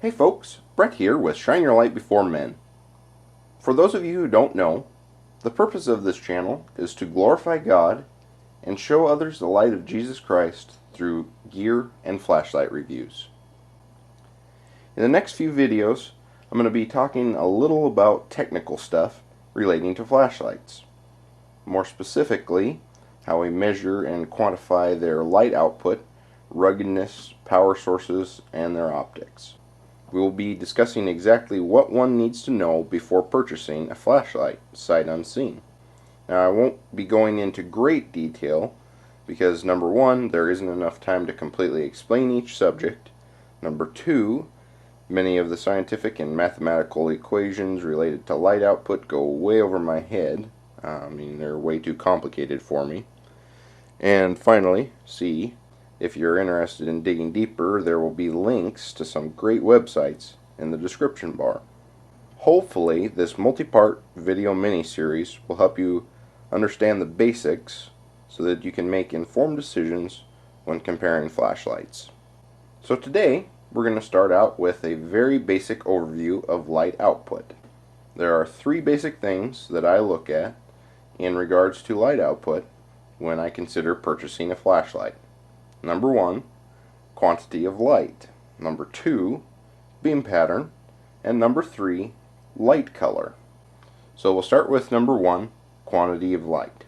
Hey folks, Brett here with Shine Your Light Before Men. For those of you who don't know, the purpose of this channel is to glorify God and show others the light of Jesus Christ through gear and flashlight reviews. In the next few videos, I'm going to be talking a little about technical stuff relating to flashlights. More specifically, how we measure and quantify their light output, ruggedness, power sources, and their optics. We will be discussing exactly what one needs to know before purchasing a flashlight sight unseen. Now, I won't be going into great detail because number one, there isn't enough time to completely explain each subject. Number two, many of the scientific and mathematical equations related to light output go way over my head. They're way too complicated for me. And finally, C, if you're interested in digging deeper, there will be links to some great websites in the description bar. Hopefully, this multi-part video mini-series will help you understand the basics so that you can make informed decisions when comparing flashlights. So today, we're going to start out with a very basic overview of light output. There are three basic things that I look at in regards to light output when I consider purchasing a flashlight. Number one, quantity of light. Number two, beam pattern. And number three, light color. So we'll start with number one, quantity of light.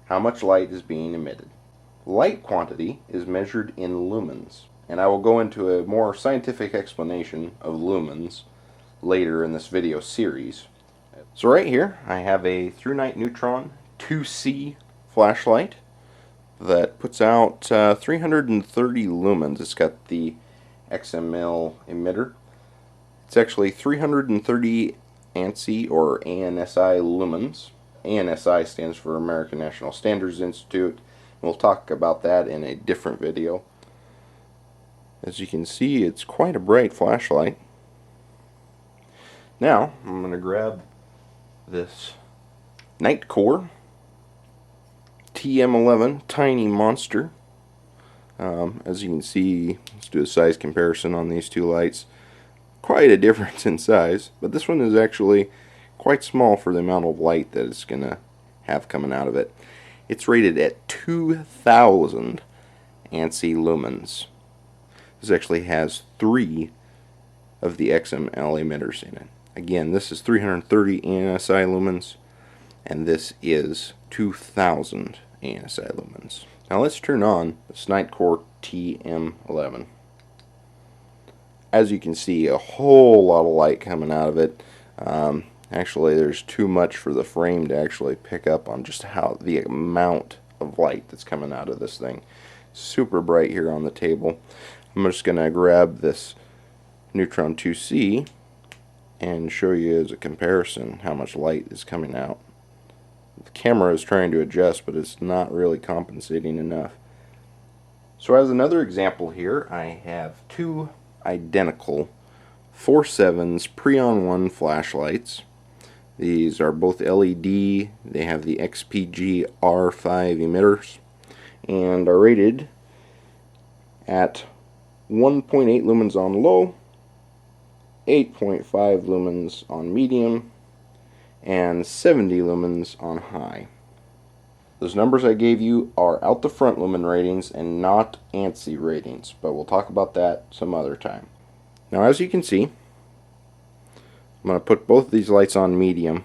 How much light is being emitted? Light quantity is measured in lumens, and I will go into a more scientific explanation of lumens later in this video series. So right here I have a ThruNite Neutron 2C flashlight that puts out 330 lumens. It's got the XML emitter. It's actually 330 ANSI or ANSI lumens. ANSI stands for American National Standards Institute. We'll talk about that in a different video. As you can see, it's quite a bright flashlight. Now, I'm going to grab this Nitecore TM11 Tiny Monster. As you can see, let's do a size comparison on these two lights. Quite a difference in size, but this one is actually quite small for the amount of light that it's going to have coming out of it. It's rated at 2,000 ANSI lumens. This actually has 3 of the XML emitters in it. Again, this is 330 ANSI lumens, and this is 2,000 ANSI lumens. Now let's turn on this Nitecore TM11. As you can see, a whole lot of light coming out of it. Actually, there's too much for the frame to actually pick up on just how the amount of light that's coming out of this thing. Super bright here on the table. I'm just going to grab this Neutron 2C and show you as a comparison how much light is coming out. The camera is trying to adjust, but it's not really compensating enough. So as another example here, I have two identical 4.7s Preon 1 flashlights. These are both LED. They have the XPG R5 emitters and are rated at 1.8 lumens on low, 8.5 lumens on medium, and 70 lumens on high. Those numbers I gave you are out the front lumen ratings and not ANSI ratings, but we'll talk about that some other time. Now, as you can see, I'm going to put both of these lights on medium,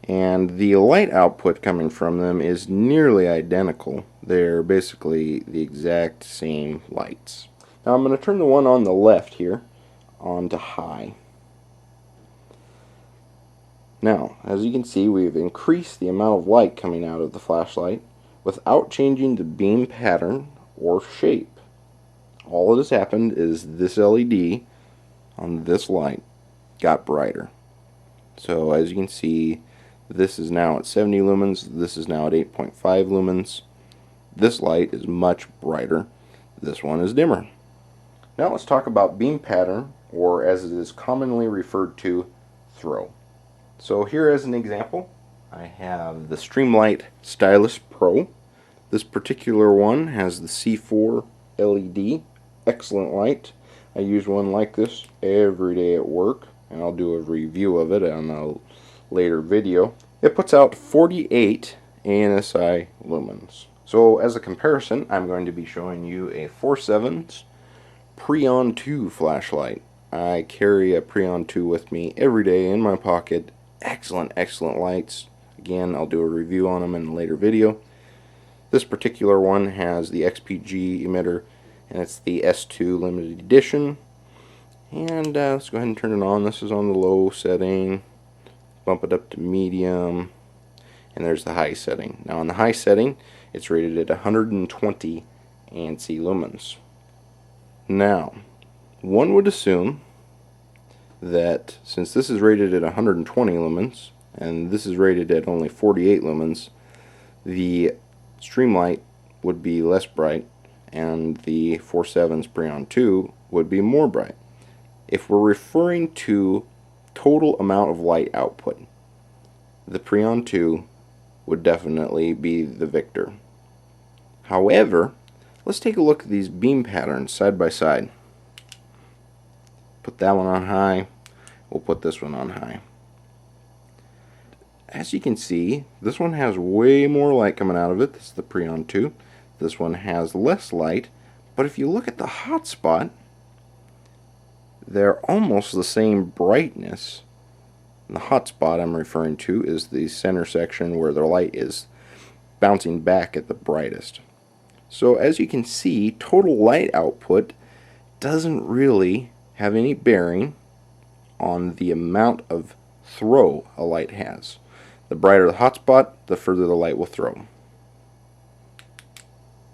and the light output coming from them is nearly identical. They're basically the exact same lights. Now I'm going to turn the one on the left here on to high. Now, as you can see, we've increased the amount of light coming out of the flashlight without changing the beam pattern or shape. All that has happened is this LED on this light got brighter. So as you can see, this is now at 70 lumens, this is now at 8.5 lumens. This light is much brighter, this one is dimmer. Now let's talk about beam pattern, or as it is commonly referred to, throw. So here as an example, I have the Streamlight Stylus Pro. This particular one has the C4 LED, excellent light. I use one like this every day at work, and I'll do a review of it on a later video. It puts out 48 ANSI lumens. So as a comparison, I'm going to be showing you a 4.7's Preon 2 flashlight. I carry a Preon 2 with me every day in my pocket. Excellent, excellent lights. Again, I'll do a review on them in a later video. This particular one has the XPG emitter, and it's the S2 limited edition. And let's go ahead and turn it on. This is on the low setting. Bump it up to medium, and there's the high setting. Now on the high setting, it's rated at 120 ANSI lumens. Now, one would assume that since this is rated at 120 lumens, and this is rated at only 48 lumens, the streamlight would be less bright, and the 4.7's Preon 2 would be more bright. If we're referring to total amount of light output, the Preon 2 would definitely be the victor. However, let's take a look at these beam patterns side by side. Put that one on high, we'll put this one on high. As you can see, this one has way more light coming out of it. This is the Preon 2. This one has less light, but if you look at the hotspot, they're almost the same brightness. And the hotspot I'm referring to is the center section where the light is bouncing back at the brightest. So as you can see, total light output doesn't really have any bearing on the amount of throw a light has. The brighter the hotspot, the further the light will throw.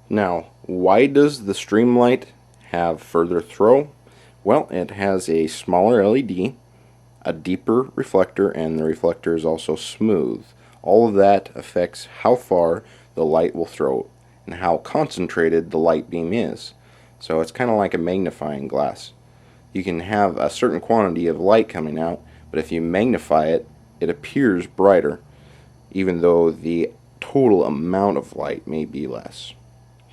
Now, why does the streamlight have further throw? Well, it has a smaller LED, a deeper reflector, and the reflector is also smooth. All of that affects how far the light will throw and how concentrated the light beam is. So it's kind of like a magnifying glass. You can have a certain quantity of light coming out, but if you magnify it, it appears brighter, even though the total amount of light may be less.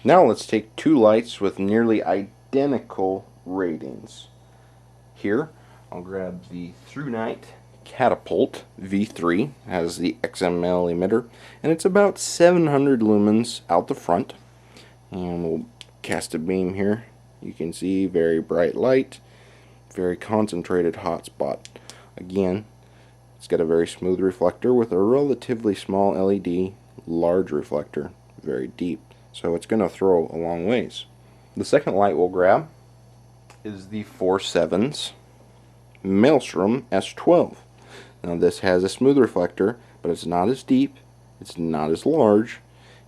Now let's take two lights with nearly identical ratings. Here, I'll grab the ThruNite Catapult V3, has the XML emitter, and it's about 700 lumens out the front. And we'll cast a beam here. You can see very bright light, very concentrated hotspot. Again, it's got a very smooth reflector with a relatively small LED, large reflector, very deep. So it's going to throw a long ways. The second light we'll grab is the 4.7's Maelstrom S12. Now this has a smooth reflector, but it's not as deep, it's not as large,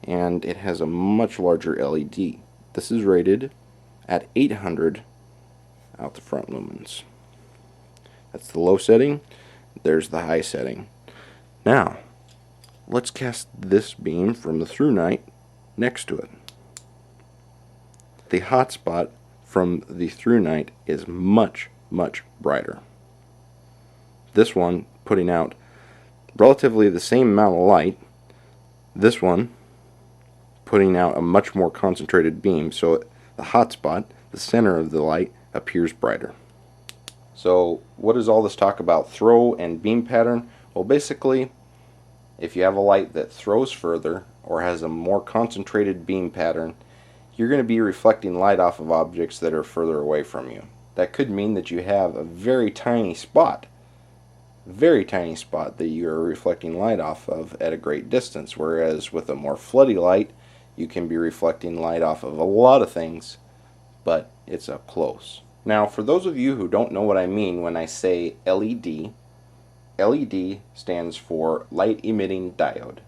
and it has a much larger LED. This is rated at 800 out the front lumens. That's the low setting. There's the high setting. Now, let's cast this beam from the ThruNite next to it. The hotspot from the ThruNite is much, much brighter. This one putting out relatively the same amount of light. This one putting out a much more concentrated beam, so the hotspot, the center of the light, appears brighter. So what is all this talk about throw and beam pattern? Well, basically, if you have a light that throws further or has a more concentrated beam pattern, you're going to be reflecting light off of objects that are further away from you. That could mean that you have a very tiny spot that you are reflecting light off of at a great distance, whereas with a more floody light, you can be reflecting light off of a lot of things, but it's up close. Now, for those of you who don't know what I mean when I say LED, LED stands for light emitting diode,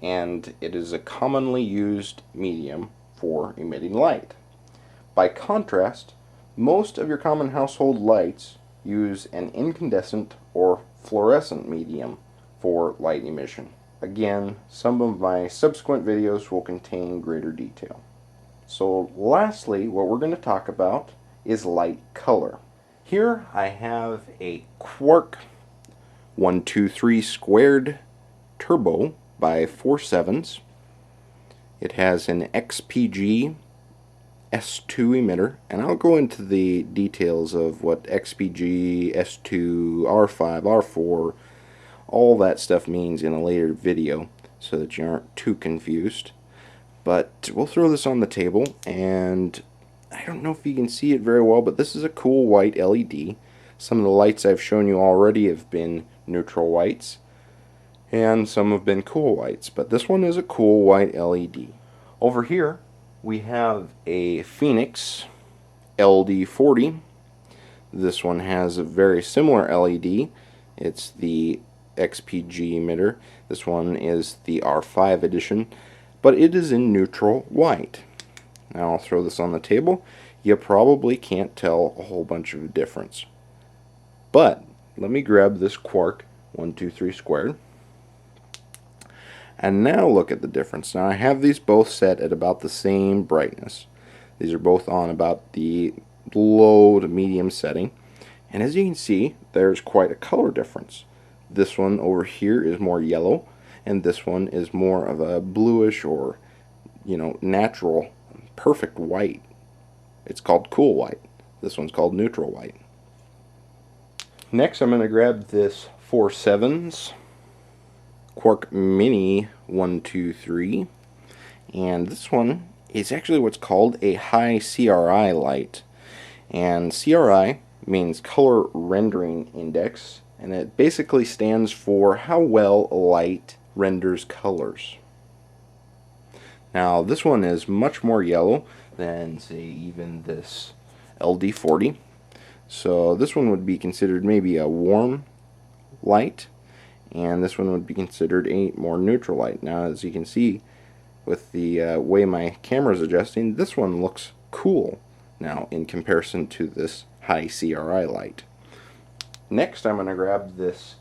and it is a commonly used medium for emitting light. By contrast, most of your common household lights use an incandescent or fluorescent medium for light emission. Again, some of my subsequent videos will contain greater detail. So lastly, what we're going to talk about is light color. Here I have a Quark 123 squared turbo by 4.7's. It has an XPG S2 emitter, and I'll go into the details of what XPG, S2, R5, R4, all that stuff means in a later video so that you aren't too confused. But we'll throw this on the table, and I don't know if you can see it very well, but this is a cool white LED. Some of the lights I've shown you already have been neutral whites, and some have been cool whites, but this one is a cool white LED. Over here we have a Phoenix LD40. This one has a very similar LED. It's the XPG emitter. This one is the R5 edition, but it is in neutral white. Now I'll throw this on the table. You probably can't tell a whole bunch of difference. But let me grab this Quark 123 squared. And now look at the difference. Now I have these both set at about the same brightness. These are both on about the low to medium setting. And as you can see, there's quite a color difference. This one over here is more yellow, and this one is more of a bluish or, natural, perfect white. It's called cool white. This one's called neutral white. Next, I'm going to grab this 4.7's Quark Mini 123, and this one is actually what's called a high CRI light. And CRI means color rendering index, and it basically stands for how well a light renders colors. Now this one is much more yellow than, say, even this LD40. So this one would be considered maybe a warm light, and this one would be considered a more neutral light. Now as you can see with the way my camera is adjusting, this one looks cool now in comparison to this high CRI light. Next I'm going to grab this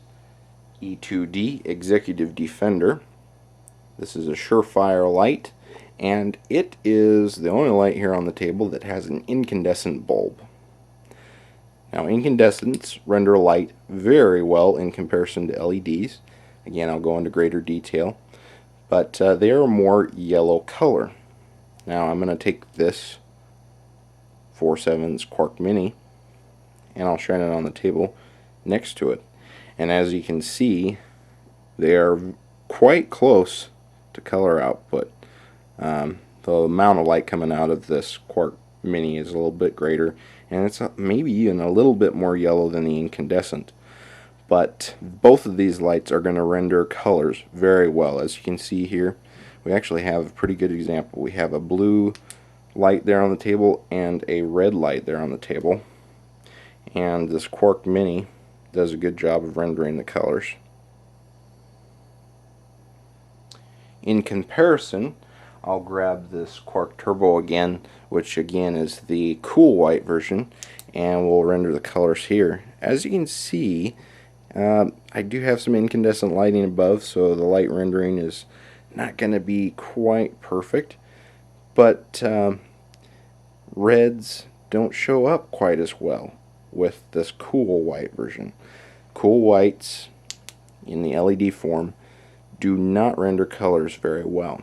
E2D Executive Defender. This is a Surefire light, and it is the only light here on the table that has an incandescent bulb. Now incandescents render light very well in comparison to LEDs. Again, I'll go into greater detail, but they are a more yellow color. Now I'm going to take this 4.7's Quark Mini and I'll shine it on the table next to it, and as you can see, they are quite close to color output. The amount of light coming out of this Quark Mini is a little bit greater, and it's maybe even a little bit more yellow than the incandescent. But both of these lights are going to render colors very well. As you can see here, we actually have a pretty good example. We have a blue light there on the table and a red light there on the table, and this Quark Mini does a good job of rendering the colors. In comparison, I'll grab this Quark Turbo again, which again is the cool white version, and we'll render the colors here. As you can see, I do have some incandescent lighting above, so the light rendering is not going to be quite perfect, but reds don't show up quite as well with this cool white version. Cool whites in the LED form do not render colors very well.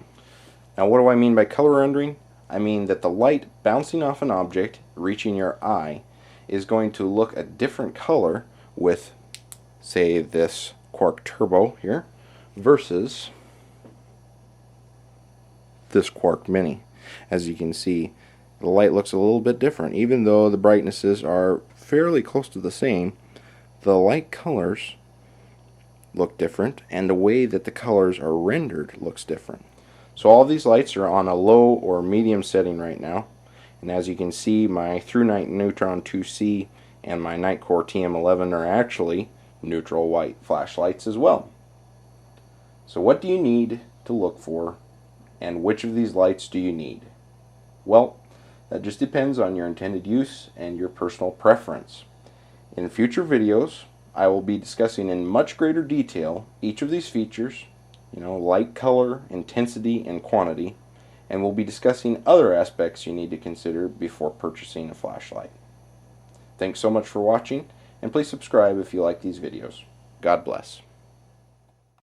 Now what do I mean by color rendering? I mean that the light bouncing off an object, reaching your eye, is going to look a different color with, say, this Quark Turbo here versus this Quark Mini. As you can see, the light looks a little bit different. Even though the brightnesses are fairly close to the same, the light colors look different, and the way that the colors are rendered looks different. So all of these lights are on a low or medium setting right now, and as you can see, my Through Night Neutron 2C and my Nightcore TM11 are actually neutral white flashlights as well. So what do you need to look for, and which of these lights do you need? Well, that just depends on your intended use and your personal preference. In future videos, I will be discussing in much greater detail each of these features, light, color, intensity, and quantity, and we'll be discussing other aspects you need to consider before purchasing a flashlight. Thanks so much for watching, and please subscribe if you like these videos. God bless.